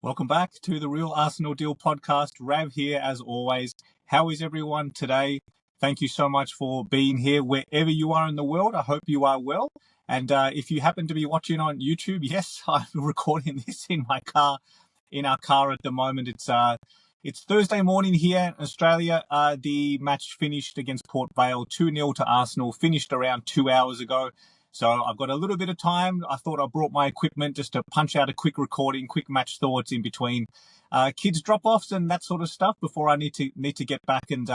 Welcome back to the Real Arsenal Deal podcast. Rav here as always. How is everyone today? Thank you so much for being here wherever you are in the world. I hope you are well. And if you happen to be watching on YouTube, yes, I'm recording this in my car, in our car at the moment. It's Thursday morning here in Australia. The match finished against Port Vale 2-0 to Arsenal, finished around 2 hours ago. So I've got a little bit of time. I thought I brought my equipment just to punch out a quick recording, quick match thoughts in between kids drop-offs and that sort of stuff before I need to get back and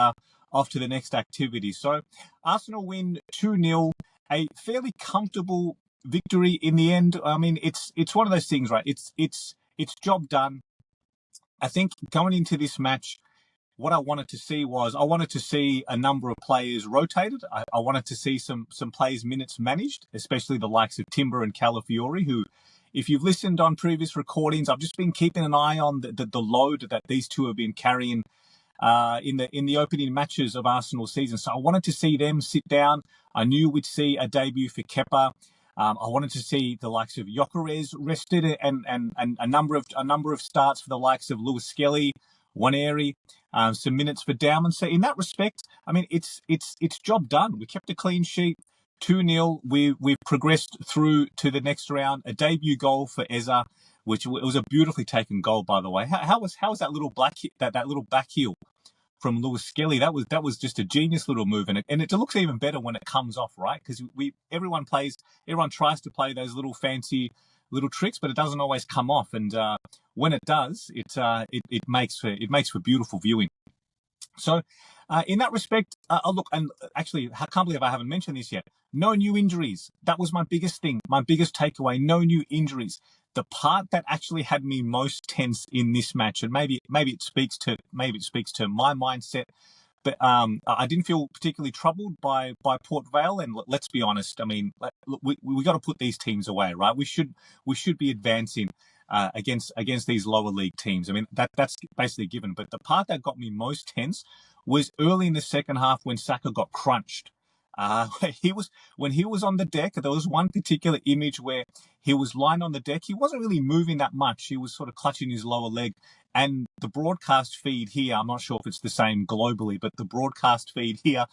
off to the next activity. So Arsenal win 2-0, a fairly comfortable victory in the end. I mean, it's one of those things, right? It's job done. I think going into this match, what I wanted to see a number of players rotated. I wanted to see some players' minutes managed, especially the likes of Timber and Calafiori, who, if you've listened on previous recordings, I've just been keeping an eye on the load that these two have been carrying in the opening matches of Arsenal season. So I wanted to see them sit down. I knew we'd see a debut for Kepa. I wanted to see the likes of Gyökeres rested and a number of starts for the likes of Lewis Skelly, Waneri, some minutes for Dowman. So in that respect, I mean, it's job done. We kept a clean sheet, 2-0. We've progressed through to the next round. A debut goal for Eza, which was a beautifully taken goal, by the way. How was that little that little back heel from Lewis Skelly? That was just a genius little move, and it looks even better when it comes off, right? Because everyone tries to play those little fancy little tricks, but it doesn't always come off. And when it does, it makes for beautiful viewing. So in that respect, look, and actually, I can't believe I haven't mentioned this yet. No new injuries. That was my biggest thing, my biggest takeaway. No new injuries. The part that actually had me most tense in this match, and maybe it speaks to my mindset, but I didn't feel particularly troubled by Port Vale. And let's be honest, I mean, we got to put these teams away, right? We should be advancing against these lower league teams. I mean, that's basically given. But the part that got me most tense was early in the second half when Saka got crunched. When he was on the deck, there was one particular image where he was lying on the deck. He wasn't really moving that much. He was sort of clutching his lower leg. And the broadcast feed here, I'm not sure if it's the same globally, but the broadcast feed here,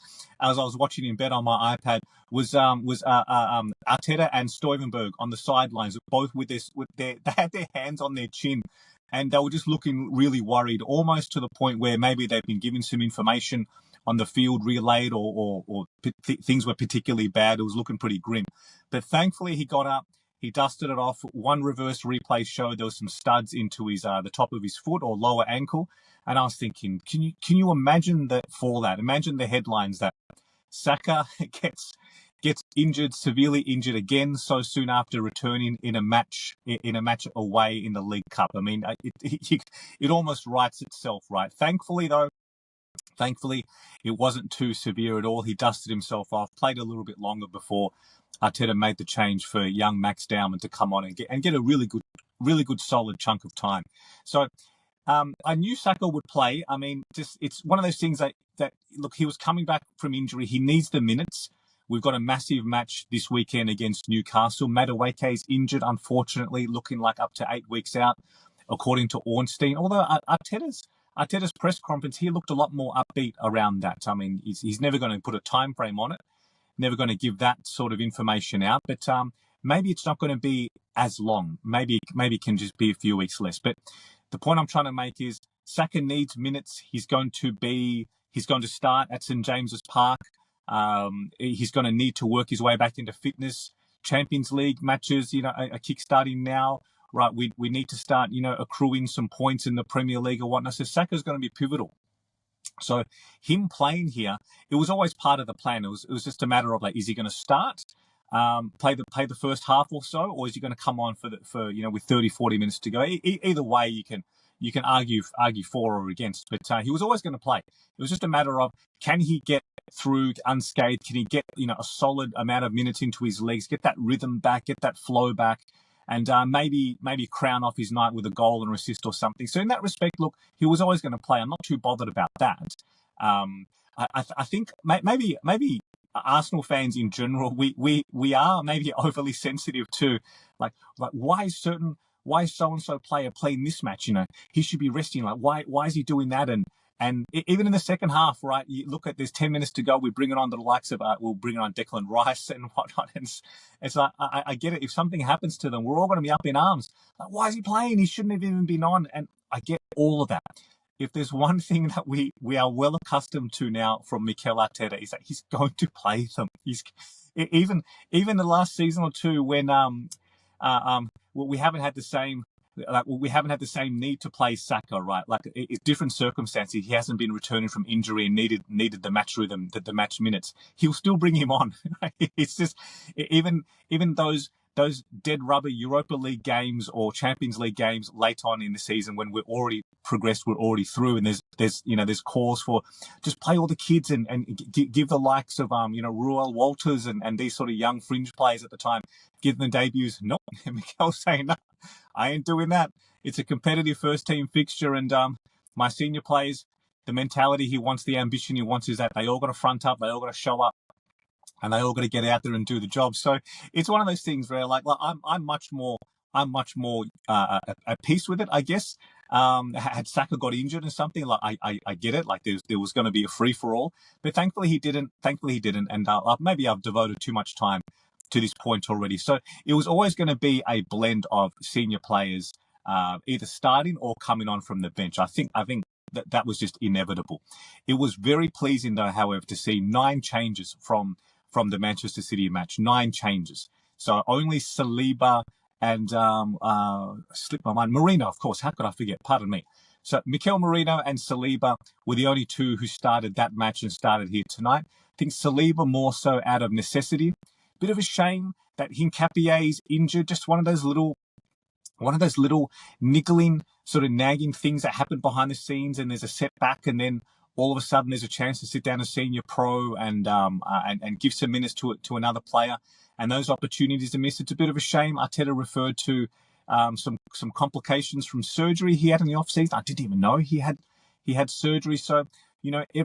as I was watching in bed on my iPad, was Arteta and Stuyvenberg on the sidelines, both they had their hands on their chin, and they were just looking really worried, almost to the point where maybe they've been given some information on the field relayed, or things were particularly bad. It was looking pretty grim. But thankfully, he got up. He dusted it off. One reverse replay showed there was some studs into his the top of his foot or lower ankle. And I was thinking, can you imagine that fallout? Imagine the headlines that Saka gets injured, severely injured again so soon after returning in a match away in the League Cup. I mean, it almost writes itself, right? Thankfully, it wasn't too severe at all. He dusted himself off, played a little bit longer before Arteta made the change for young Max Dowman to come on and get a really good solid chunk of time. So I knew Saka would play. I mean, it's one of those things that look, he was coming back from injury. He needs the minutes. We've got a massive match this weekend against Newcastle. Madueke is injured, unfortunately, looking like up to 8 weeks out, according to Ornstein. Although Arteta's press conference, he looked a lot more upbeat around that. I mean, he's never going to put a time frame on it, never going to give that sort of information out. But maybe it's not going to be as long. Maybe it can just be a few weeks less. But the point I'm trying to make is Saka needs minutes. He's going to start at St James's Park. He's going to need to work his way back into fitness. Champions League matches, are kick-starting now. Right, we need to start, accruing some points in the Premier League or whatnot. So Saka's going to be pivotal. So him playing here, it was always part of the plan. It was just a matter of, like, is he going to start, play the first half or so, or is he going to come on with 30, 40 minutes to go? Either way, you can argue for or against. But he was always going to play. It was just a matter of, can he get through unscathed? Can he get a solid amount of minutes into his legs, get that rhythm back, get that flow back? And maybe crown off his night with a goal and assist or something. So in that respect, look, he was always going to play. I'm not too bothered about that. I think maybe Arsenal fans in general, we are maybe overly sensitive to like why why is so-and-so player playing this match? He should be resting. Like, why is he doing that? And even in the second half, right, you look at, there's 10 minutes to go. We bring it on to the likes of, we'll bring it on Declan Rice and whatnot. And it's like, I get it. If something happens to them, we're all going to be up in arms. Like, why is he playing? He shouldn't have even been on. And I get all of that. If there's one thing that we are well accustomed to now from Mikel Arteta, is that he's going to play them. He's even the last season or two when we haven't had the same. We haven't had the same need to play Saka, right? Like, it's different circumstances. He hasn't been returning from injury and needed the match rhythm, the match minutes. He'll still bring him on. It's just even those dead rubber Europa League games or Champions League games late on in the season when we're already progressed, we're already through, and there's calls for just play all the kids and give the likes of Ruel Walters and these sort of young fringe players at the time, give them debuts. Nope, Mikel's saying no. I ain't doing that. It's a competitive first team fixture, and my senior players, the mentality he wants, the ambition he wants, is that they all got to front up, they all got to show up, and they all got to get out there and do the job. So it's one of those things where, like I'm much more at peace with it, I guess. Had Saka got injured or something, like I get it. Like there was going to be a free for all, but thankfully he didn't. And maybe I've devoted too much time to this point already. So it was always going to be a blend of senior players, either starting or coming on from the bench. I think that was just inevitable. It was very pleasing, though, however, to see 9 changes from the Manchester City match. 9 changes. So only Saliba and slipped my mind. Merino, of course. How could I forget? Pardon me. So Mikel Merino and Saliba were the only 2 who started that match and started here tonight. I think Saliba more so out of necessity. Bit of a shame that Hincapie's injured. Just one of those little niggling, sort of nagging things that happen behind the scenes, and there's a setback, and then all of a sudden there's a chance to sit down a senior pro and give some minutes to another player, and those opportunities are missed. It's a bit of a shame. Arteta referred to some complications from surgery he had in the off season. I didn't even know he had surgery. So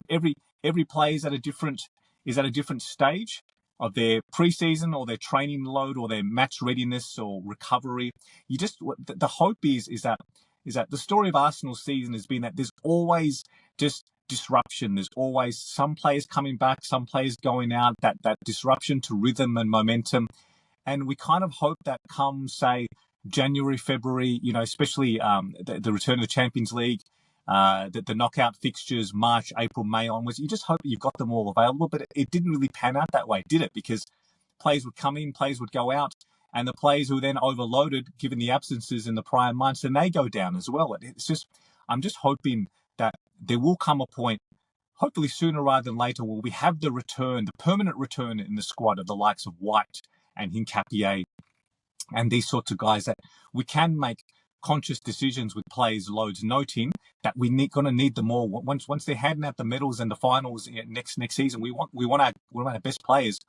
every player is at a different stage of their preseason or their training load or their match readiness or recovery. The hope is that the story of Arsenal's season has been that there's always just disruption. There's always some players coming back, some players going out, that disruption to rhythm and momentum. And we kind of hope that come, say, January, February, especially the return of the Champions League, the knockout fixtures, March, April, May onwards, you just hope that you've got them all available. But it didn't really pan out that way, did it? Because players would come in, players would go out, and the players who were then overloaded, given the absences in the prior months, and they go down as well. I'm just hoping that there will come a point, hopefully sooner rather than later, where we have the permanent return in the squad of the likes of White and Hincapie and these sorts of guys, that we can make conscious decisions with players' loads, noting that we're going to need them all. Once they're handing out the medals and the finals next season, we want our best players.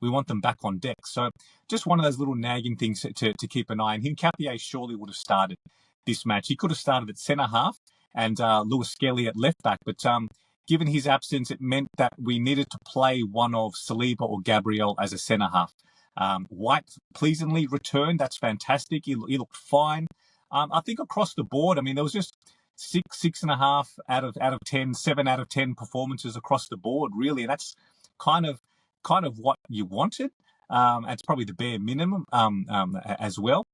We want them back on deck. So just one of those little nagging things to keep an eye on. Hincapie surely would have started this match. He could have started at centre half and Lewis Skelly at left back, but given his absence, it meant that we needed to play one of Saliba or Gabriel as a centre half. White pleasantly returned. That's fantastic. He looked fine. I think across the board, there was just 6.5 out of 10, 7 out of 10 performances across the board, really. And that's kind of what you wanted. It's probably the bare minimum as well.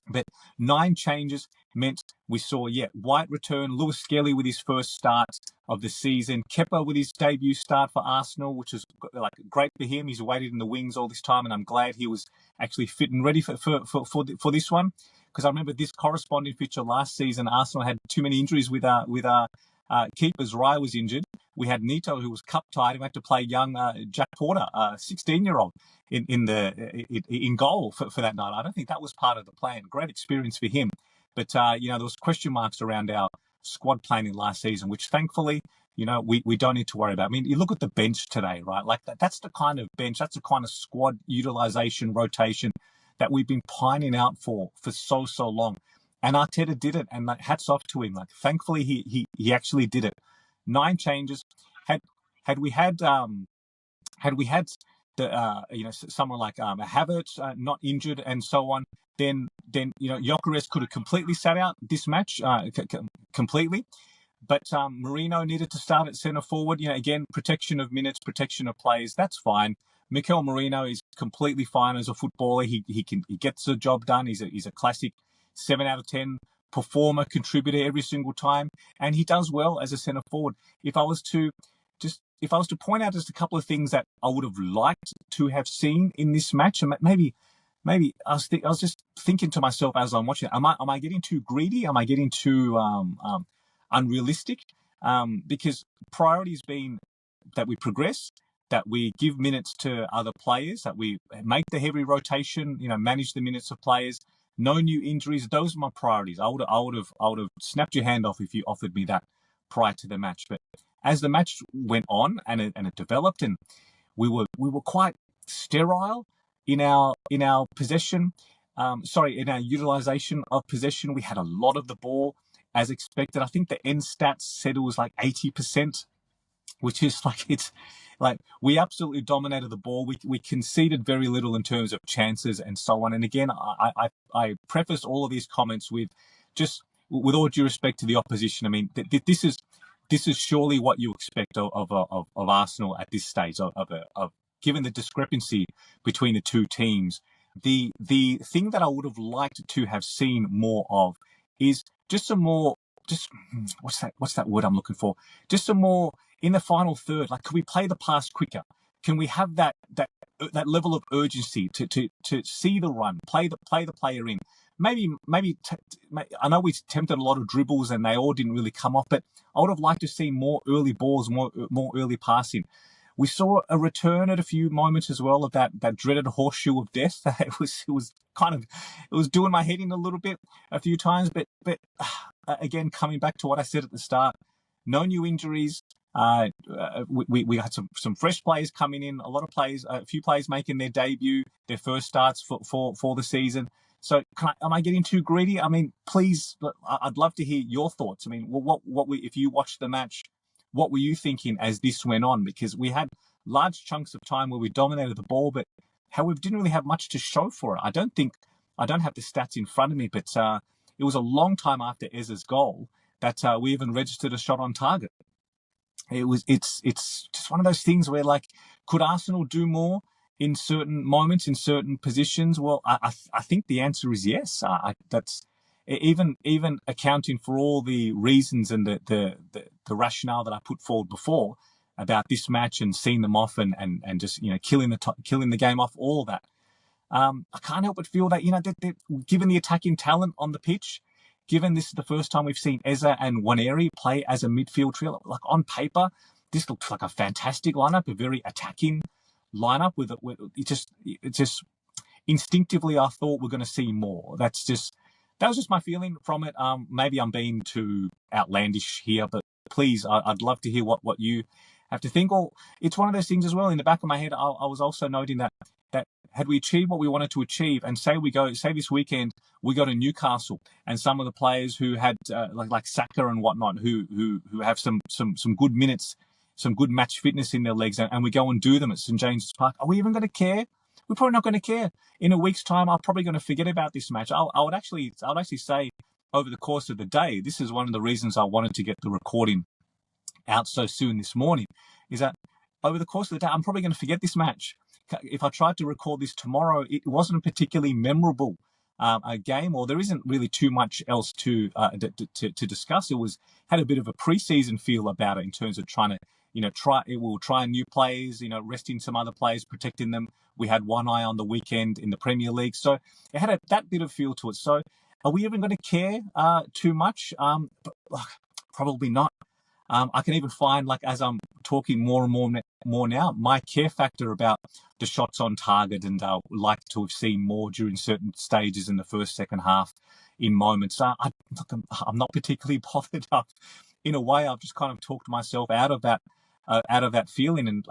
But 9 changes meant we saw, White return, Lewis Skelly with his first start of the season, Kepa with his debut start for Arsenal, which was great for him. He's waited in the wings all this time, and I'm glad he was actually fit and ready for this one. Because I remember this corresponding fixture last season, Arsenal had too many injuries with our keepers. Raya was injured. We had Nito, who was cup tied, who had to play young Jack Porter, 16-year-old, in goal for that night. I don't think that was part of the plan. Great experience for him. But, there was question marks around our squad planning last season, which thankfully, we don't need to worry about. You look at the bench today, right? Like that's the kind of bench, that's the kind of squad utilization, rotation that we've been pining out for so long. And Arteta did it, and hats off to him. Thankfully, he actually did it. 9 changes. Had we had someone like Havertz not injured and so on, then Gyökeres could have completely sat out this match completely. But Marino needed to start at centre forward. Again, protection of minutes, protection of players. That's fine. Mikel Marino is completely fine as a footballer. He gets the job done. He's a classic 7 out of 10 performer, contributor every single time, and he does well as a centre forward. If I was to point out just a couple of things that I would have liked to have seen in this match, and maybe I was just thinking to myself as I'm watching it, am I getting too greedy? Am I getting too unrealistic? Because priorities being that we progress, that we give minutes to other players, that we make the heavy rotation, manage the minutes of players, no new injuries. Those are my priorities. I would have snapped your hand off if you offered me that prior to the match. But as the match went on and it developed, and we were quite sterile in our possession. In our utilization of possession, we had a lot of the ball as expected. I think the end stats said it was like 80%, which is like we absolutely dominated the ball. We conceded very little in terms of chances and so on. And again, I preface all of these comments with all due respect to the opposition. I mean, this is surely what you expect of Arsenal at this stage of given the discrepancy between the two teams. The thing that I would have liked to have seen more of is what's that word I'm looking for? Just some more in the final third. Like, could we play the pass quicker? Can we have that level of urgency to see the run, play the player in? Maybe I know we attempted a lot of dribbles and they all didn't really come off, but I would have liked to see more early balls, more early passing. We saw a return at a few moments as well of that dreaded horseshoe of death. It was doing my head in a little bit a few times, but again, coming back to what I said at the start, no new injuries. We had some fresh players coming in, a few players making their debut, their first starts for the season. So am I getting too greedy? I mean, please, I'd love to hear your thoughts. I mean, if you watched the match, what were you thinking as this went on? Because we had large chunks of time where we dominated the ball, but we didn't really have much to show for it. I don't have the stats in front of me, but it was a long time after Eze's goal that we even registered a shot on target. It's just one of those things where, like, could Arsenal do more in certain moments, in certain positions? Well, I think the answer is yes. That's even accounting for all the reasons and the rationale that I put forward before about this match and seeing them off and just killing the game off, all of that. I can't help but feel that given the attacking talent on the pitch, given this is the first time we've seen Eze and Nwaneri play as a midfield trio, like on paper, this looks like a fantastic lineup, a very attacking lineup. It just instinctively I thought we're going to see more. That was just my feeling from it. Maybe I'm being too outlandish here, but please, I'd love to hear what you have to think. Or it's one of those things as well. In the back of my head, I was also noting that had we achieved what we wanted to achieve, and say this weekend we go to Newcastle, and some of the players who had like Saka and whatnot, who have some good minutes, some good match fitness in their legs, and we go and do them at St James's Park, are we even going to care? We're probably not going to care. In a week's time, I'm probably going to forget about this match. I would actually say over the course of the day, this is one of the reasons I wanted to get the recording out so soon this morning, is that over the course of the day, I'm probably going to forget this match. If I tried to record this tomorrow, it wasn't a particularly memorable a game, or there isn't really too much else to discuss. It had a bit of a pre-season feel about it in terms of trying to try new players, resting some other players, protecting them. We had one eye on the weekend in the Premier League, so it had that bit of feel to it. So, are we even going to care too much? Probably not. I can even find, like, as I'm talking more and more now, my care factor about the shots on target, and like to have seen more during certain stages in the first, second half in moments. I'm not particularly bothered. In a way, I've just kind of talked myself out of that feeling. And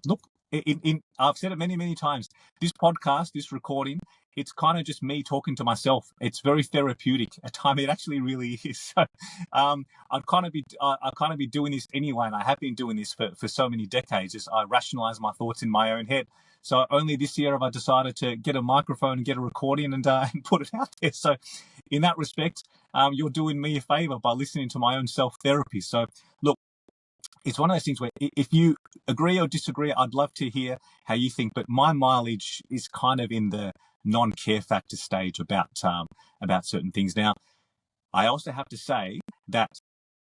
look, I've said it many, many times. This podcast, this recording, it's kind of just me talking to myself. It's very therapeutic at times. It actually really is. So, I kind of be doing this anyway, and I have been doing this for so many decades. Just I rationalize my thoughts in my own head. So only this year have I decided to get a microphone and get a recording and put it out there. So, in that respect, you're doing me a favor by listening to my own self therapy. So, look, it's one of those things where if you agree or disagree, I'd love to hear how you think. But my mileage is kind of in the non-care factor stage about certain things. Now, I also have to say that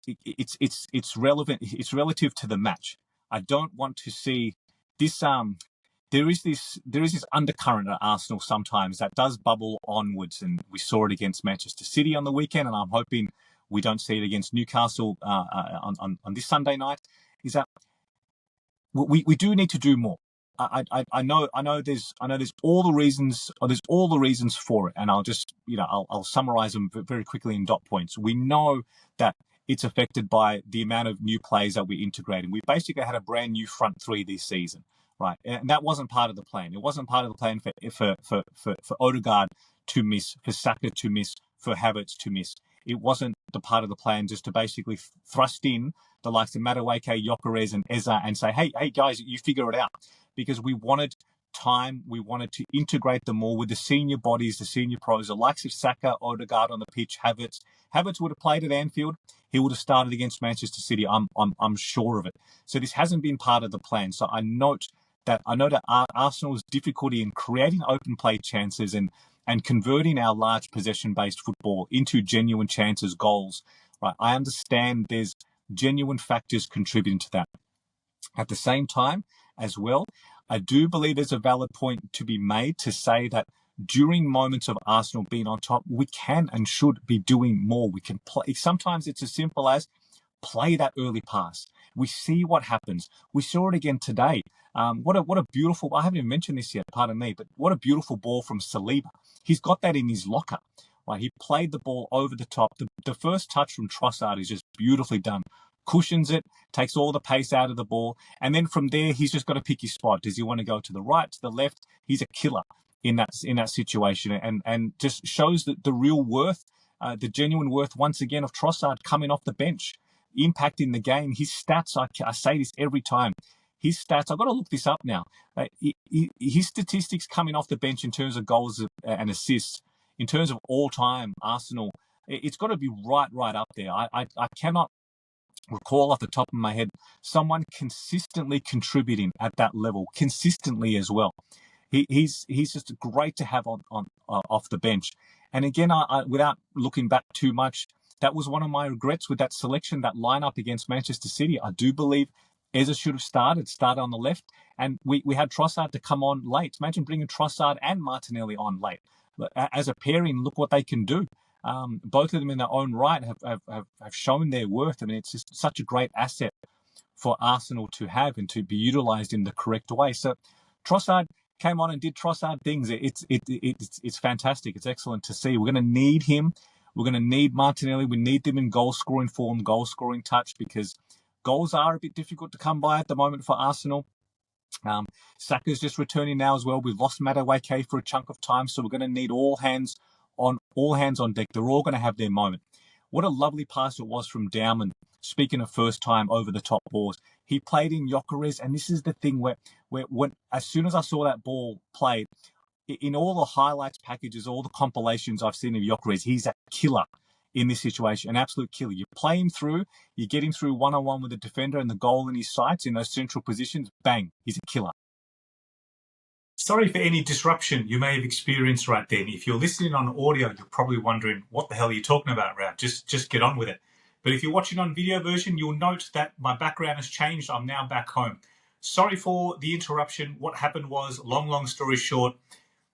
it's relevant. It's relative to the match. I don't want to see this. There is this undercurrent at Arsenal sometimes that does bubble onwards, and we saw it against Manchester City on the weekend, and I'm hoping we don't see it against Newcastle on this Sunday night. Is that we do need to do more. I know there's all the reasons, or there's all the reasons for it, and I'll summarize them very quickly in dot points. We know that it's affected by the amount of new players that we're integrating. We basically had a brand new front three this season, right? And that wasn't part of the plan. It wasn't part of the plan for Odegaard to miss, for Saka to miss, for Havertz to miss. It wasn't the part of the plan just to basically thrust in the likes of Madueke, Gyökeres, and Eza and say, hey guys, you figure it out. Because we wanted time, we wanted to integrate them all with the senior bodies, the senior pros, the likes of Saka, Odegaard on the pitch, Havertz. Havertz would have played at Anfield. He would have started against Manchester City. I'm sure of it. So this hasn't been part of the plan. So I know that Arsenal's difficulty in creating open play chances and converting our large possession-based football into genuine chances, goals. Right, I understand there's genuine factors contributing to that. At the same time, as well, I do believe there's a valid point to be made to say that during moments of Arsenal being on top, we can and should be doing more. We can play. Sometimes it's as simple as play that early pass. We see what happens. We saw it again today. What a beautiful, I haven't even mentioned this yet, pardon me, but what a beautiful ball from Saliba. He's got that in his locker. Right? He played the ball over the top. The first touch from Trossard is just beautifully done. Cushions it, takes all the pace out of the ball, and then from there he's just got to pick his spot. Does he want to go to the right, to the left? He's a killer in that situation, and just shows that the real worth, the genuine worth once again of Trossard coming off the bench, impacting the game. His stats, I say this every time. His stats, I've got to look this up now. His statistics coming off the bench in terms of goals and assists, in terms of all-time Arsenal, it's got to be right up there. I cannot recall off the top of my head someone consistently contributing at that level, consistently as well. He's just great to have on off the bench. And again, I without looking back too much, that was one of my regrets with that selection, that lineup against Manchester City. I do believe Eza should have started on the left, and we had Trossard to come on late. Imagine bringing Trossard and Martinelli on late. As a pairing, look what they can do. Both of them in their own right have shown their worth. I mean, it's just such a great asset for Arsenal to have and to be utilised in the correct way. So Trossard came on and did Trossard things. It's fantastic. It's excellent to see. We're going to need him. We're going to need Martinelli. We need them in goal-scoring form, goal-scoring touch, because goals are a bit difficult to come by at the moment for Arsenal. Saka's just returning now as well. We've lost Madueke for a chunk of time, so we're going to need all hands on deck. They're all going to have their moment. What a lovely pass it was from Dowman. Speaking of first time over the top balls, he played in Gyökeres, and this is the thing where when as soon as I saw that ball played, in all the highlights packages, all the compilations I've seen of Gyökeres, he's a killer in this situation, an absolute killer. You play him through, you get him through one-on-one with the defender and the goal in his sights in those central positions, bang, he's a killer. Sorry for any disruption you may have experienced right then. If you're listening on audio, you're probably wondering, what the hell are you talking about, Rav? Just get on with it. But if you're watching on video version, you'll note that my background has changed. I'm now back home. Sorry for the interruption. What happened was, long story short,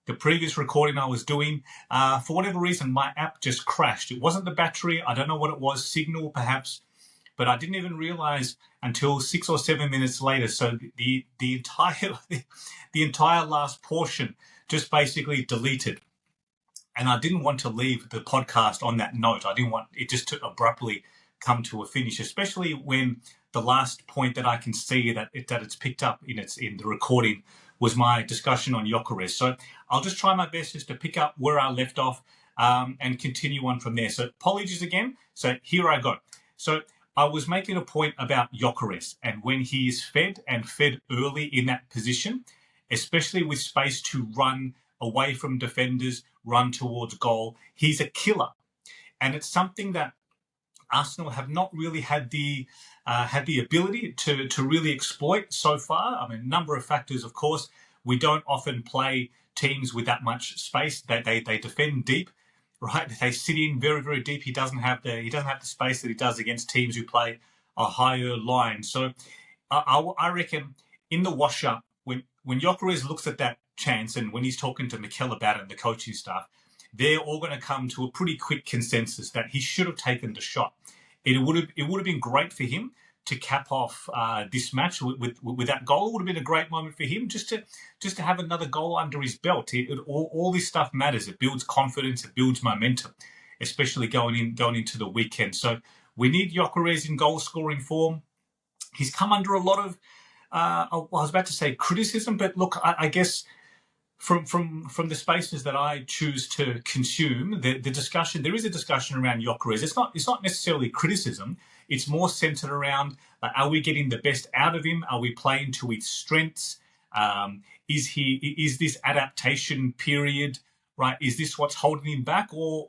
the previous recording I was doing, for whatever reason, my app just crashed. It wasn't the battery. I don't know what it was, signal perhaps, but I didn't even realize until 6 or 7 minutes later. So the entire last portion just basically deleted. And I didn't want to leave the podcast on that note. I didn't want it just to abruptly come to a finish, especially when the last point that I can see that it's picked up in the recording was my discussion on Gyökeres. So I'll just try my best just to pick up where I left off and continue on from there. So apologies again. So here I go. So I was making a point about Gyökeres, and when he is fed early in that position, especially with space to run away from defenders, run towards goal, he's a killer. And it's something that Arsenal have not really had the ability to really exploit so far. I mean, a number of factors, of course. We don't often play teams with that much space. They defend deep, right? They sit in very, very deep. He doesn't have the space that he does against teams who play a higher line. So I reckon in the wash-up, when Gyökeres looks at that chance and when he's talking to Mikel about it and the coaching staff, they're all going to come to a pretty quick consensus that he should have taken the shot. It would have been great for him to cap off this match with that goal. It would have been a great moment for him just to have another goal under his belt. All this stuff matters. It builds confidence. It builds momentum, especially going into the weekend. So we need Gyökeres in goal scoring form. He's come under a lot of I was about to say criticism, but look, I guess. From the spaces that I choose to consume, the discussion, there is a discussion around Gyökeres. It's not necessarily criticism. It's more centered around, are we getting the best out of him? Are we playing to his strengths? Is this adaptation period, right? Is this what's holding him back? Or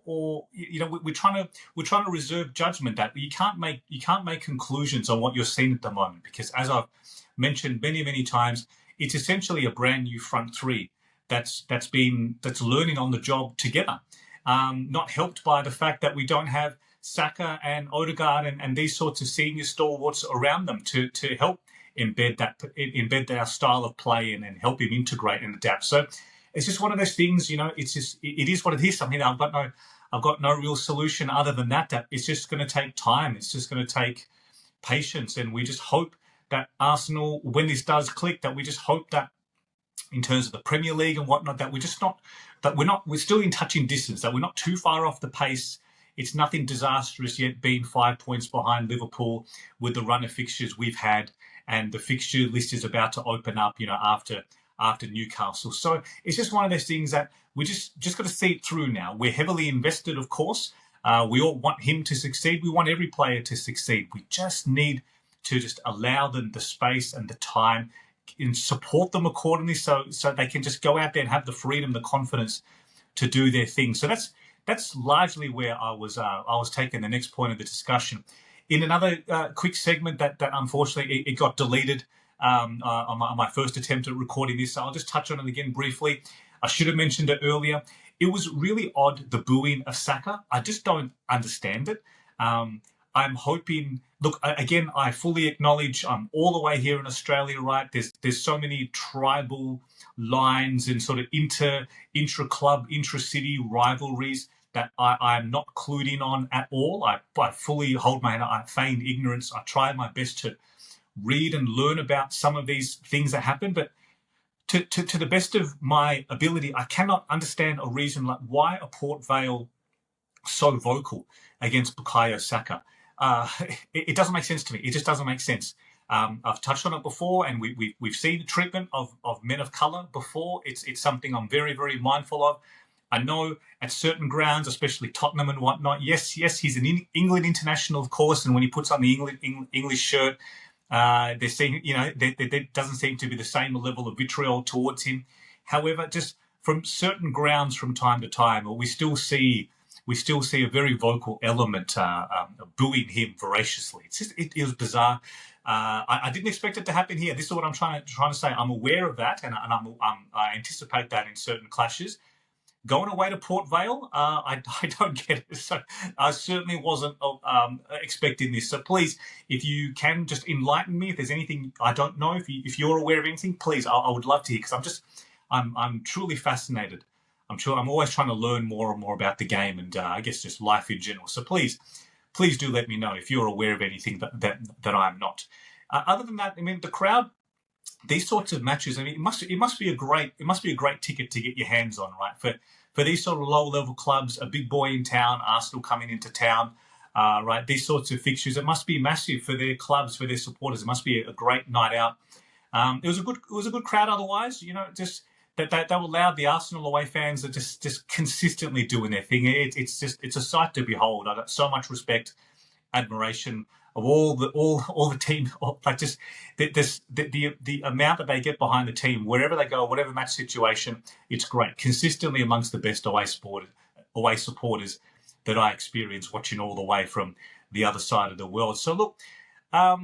we're trying to reserve judgment that you can't make conclusions on what you're seeing at the moment, because as I've mentioned many, many times, it's essentially a brand new front three that's learning on the job together, not helped by the fact that we don't have Saka and Odegaard and these sorts of senior stalwarts around them to help embed our style of play and help him integrate and adapt. So it's just one of those things, it is what it is. Something that I've got no real solution other than that it's just going to take time. It's just going to take patience, and we just hope that Arsenal, when this does click, that we just hope that in terms of the Premier League and whatnot, that we're still in touching distance, that we're not too far off the pace. It's nothing disastrous yet, being 5 points behind Liverpool with the run of fixtures we've had, and the fixture list is about to open up, after Newcastle. So it's just one of those things that we just got to see it through now. We're heavily invested, of course. We all want him to succeed. We want every player to succeed. We just need to just allow them the space and the time and support them accordingly, so they can just go out there and have the freedom, the confidence to do their thing. So that's largely where I was taking the next point of the discussion. In another quick segment that unfortunately it got deleted on my first attempt at recording this, so I'll just touch on it again briefly. I should have mentioned it earlier. It was really odd, the booing of Saka. I just don't understand it. I'm hoping. Look, again, I fully acknowledge I'm all the way here in Australia, right? There's so many tribal lines and sort of intra-club, intra-city rivalries that I'm not clued in on at all. I fully hold my hand. I feign ignorance. I try my best to read and learn about some of these things that happen, but to the best of my ability, I cannot understand a reason like why are Port Vale so vocal against Bukayo Saka. It doesn't make sense to me. It just doesn't make sense. I've touched on it before, and we've seen the treatment of men of colour before. It's something I'm very, very mindful of. I know at certain grounds, especially Tottenham and whatnot, yes, he's an England international, of course, and when he puts on the English shirt, there doesn't seem to be the same level of vitriol towards him. However, just from certain grounds from time to time, we still see a very vocal element booing him voraciously. It was bizarre. I didn't expect it to happen here. This is what I'm trying to say. I'm aware of that, and I anticipate that in certain clashes. Going away to Port Vale, I don't get it. So I certainly wasn't expecting this. So please, if you can just enlighten me, if there's anything I don't know, if you're aware of anything, please, I would love to hear, because I'm truly fascinated. I'm always trying to learn more and more about the game, and I guess just life in general. So please do let me know if you're aware of anything that I'm not. Other than that, I mean, the crowd, these sorts of matches, I mean, it must be a great ticket to get your hands on, right? For these sort of low level clubs, a big boy in town, Arsenal coming into town, right? These sorts of fixtures, it must be massive for their clubs, for their supporters. It must be a great night out. It was a good crowd. Otherwise, just that they allowed the Arsenal away fans to just consistently doing their thing. It's a sight to behold. I got so much respect, admiration of all the team, like just the amount that they get behind the team wherever they go, whatever match situation. It's great, consistently amongst the best away supporters that I experience watching all the way from the other side of the world. So look, I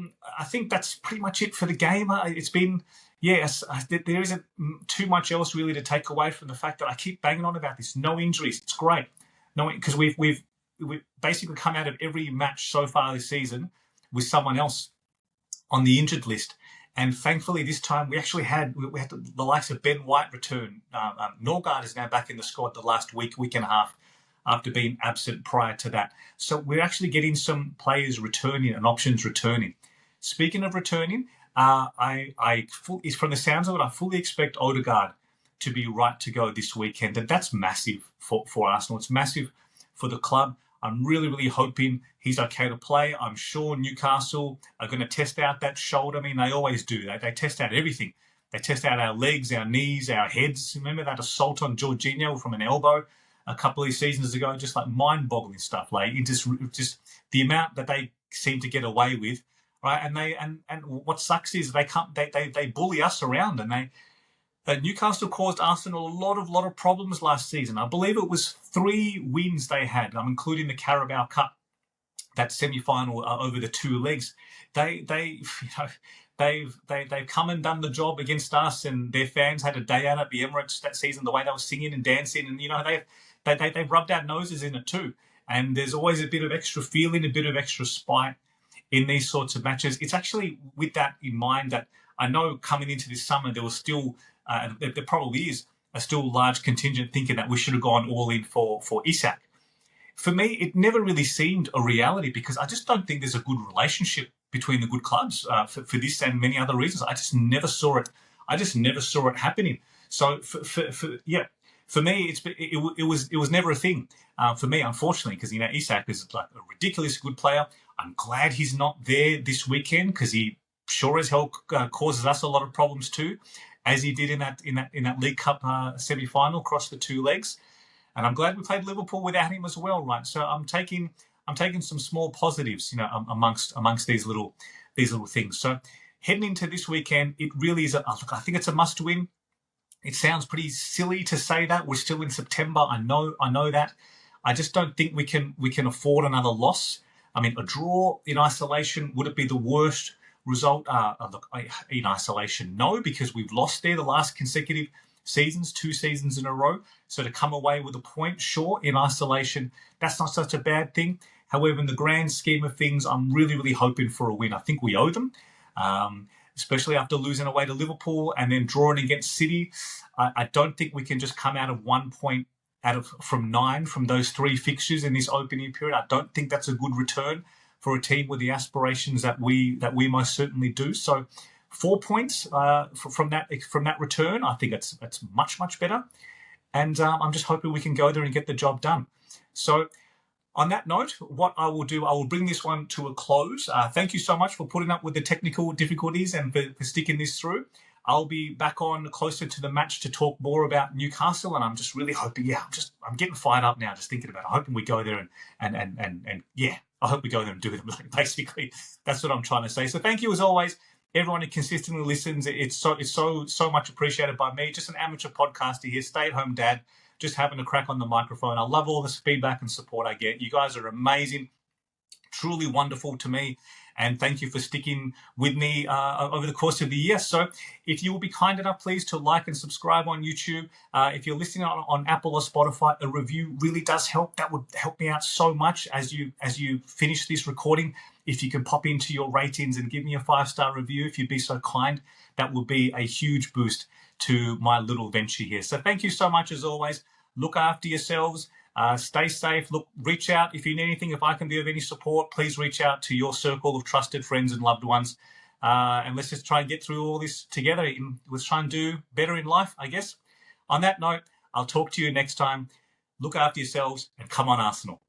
think that's pretty much it for the game. It's been, yes, there isn't too much else really to take away from the fact that I keep banging on about this. No injuries. It's great. No, because we've basically come out of every match so far this season with someone else on the injured list. And thankfully this time we actually had the likes of Ben White return. Norgard is now back in the squad the last week and a half after being absent prior to that. So we're actually getting some players returning and options returning. Speaking of returning, from the sounds of it, I fully expect Odegaard to be right to go this weekend. And that's massive for Arsenal. It's massive for the club. I'm really, really hoping he's okay to play. I'm sure Newcastle are going to test out that shoulder. I mean, they always do. They test out everything. They test out our legs, our knees, our heads. Remember that assault on Jorginho from an elbow a couple of seasons ago? Just like mind-boggling stuff. Like just the amount that they seem to get away with, right? And what sucks is they bully us around, and Newcastle caused Arsenal a lot of problems last season. I believe it was 3 wins they had, including the Carabao Cup, that semi-final over the 2 legs. They've come and done the job against us, and their fans had a day out at the Emirates that season. The way they were singing and dancing, and they've rubbed our noses in it too. And there's always a bit of extra feeling, a bit of extra spite in these sorts of matches. It's actually with that in mind that I know coming into this summer there was still. There probably is a still large contingent thinking that we should have gone all in for Isak. For me, it never really seemed a reality because I just don't think there's a good relationship between the good clubs for this and many other reasons. I just never saw it. I just never saw it happening. So for me, it was never a thing for me, unfortunately, because Isak is like a ridiculous good player. I'm glad he's not there this weekend because he sure as hell causes us a lot of problems too, as he did in that League Cup semi-final across the 2 legs. And I'm glad we played Liverpool without him as well, right? So I'm taking some small positives, amongst these little things. So heading into this weekend, it really is I think it's a must-win. It sounds pretty silly to say that. We're still in September. I know that. I just don't think we can afford another loss. I mean, a draw in isolation, would it be the worst result? Look, in isolation, no, because we've lost there the last consecutive seasons, 2 seasons in a row. So to come away with a point, sure, in isolation, that's not such a bad thing. However, in the grand scheme of things, I'm really, really hoping for a win. I think we owe them, especially after losing away to Liverpool and then drawing against City. I don't think we can just come out of 1 point from 9 from those 3 fixtures in this opening period. I don't think that's a good return for a team with the aspirations that we most certainly do. So 4 points from that return, I think it's much better. And I'm just hoping we can go there and get the job done. So on that note, what I will do, I will bring this one to a close. Thank you so much for putting up with the technical difficulties and for sticking this through. I'll be back on closer to the match to talk more about Newcastle, and I'm just really hoping. I'm getting fired up now just thinking about it. I'm hoping we go there and I hope we go there and do it. Basically, that's what I'm trying to say. So thank you as always, everyone who consistently listens. It's so much appreciated by me. Just an amateur podcaster here, stay-at-home dad, just having a crack on the microphone. I love all this feedback and support I get. You guys are amazing, truly wonderful to me. And thank you for sticking with me over the course of the year. So if you will be kind enough, please, to like and subscribe on YouTube. If you're listening on Apple or Spotify, a review really does help. That would help me out so much as you finish this recording. If you can pop into your ratings and give me a 5-star review, if you'd be so kind, that would be a huge boost to my little venture here. So thank you so much as always. Look after yourselves. Stay safe. Look, reach out if you need anything. If I can be of any support, please reach out to your circle of trusted friends and loved ones. And let's just try and get through all this together. Let's try and do better in life, I guess. On that note, I'll talk to you next time. Look after yourselves and come on, Arsenal.